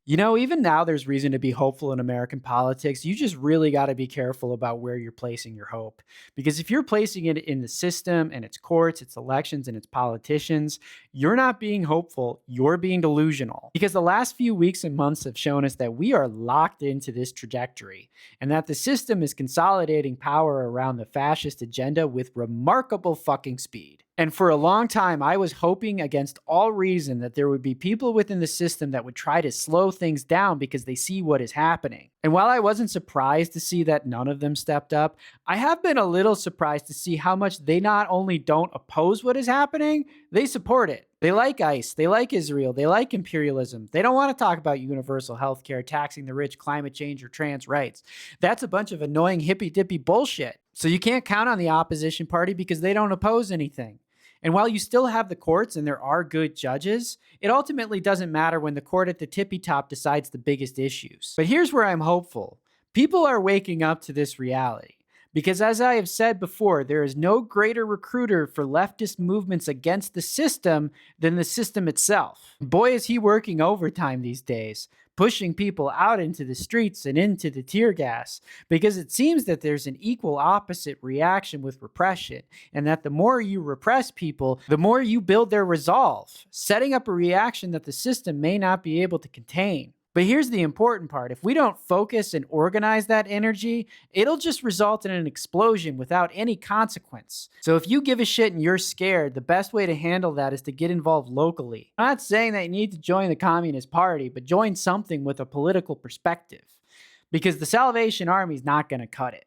You know, even now there's reason to be hopeful in American politics. You just really got to be careful about where you're placing your hope. Because if you're placing it in the system and its courts, its elections, and its politicians, you're not being hopeful. You're being delusional. Because the last few weeks and months have shown us that we are locked into this trajectory and that the system is consolidating power around the fascist agenda with remarkable fucking speed. And for a long time, I was hoping against all reason that there would be people within the system that would try to slow things down because they see what is happening. And while I wasn't surprised to see that none of them stepped up, I have been a little surprised to see how much they not only don't oppose what is happening, they support it. They like ICE, they like Israel, they like imperialism. They don't want to talk about universal health care, taxing the rich, climate change, or trans rights. That's a bunch of annoying hippy dippy bullshit. So you can't count on the opposition party because they don't oppose anything. And while you still have the courts and there are good judges, it ultimately doesn't matter when the court at the tippy top decides the biggest issues. But here's where I'm hopeful. People are waking up to this reality. Because as I have said before, there is no greater recruiter for leftist movements against the system than the system itself. Boy, is he working overtime these days, pushing people out into the streets and into the tear gas, because it seems that there's an equal opposite reaction with repression, and that the more you repress people, the more you build their resolve, setting up a reaction that the system may not be able to contain. But here's the important part. If we don't focus and organize that energy, it'll just result in an explosion without any consequence. So if you give a shit and you're scared, the best way to handle that is to get involved locally. I'm not saying that you need to join the Communist Party, but join something with a political perspective. Because the Salvation Army is not going to cut it.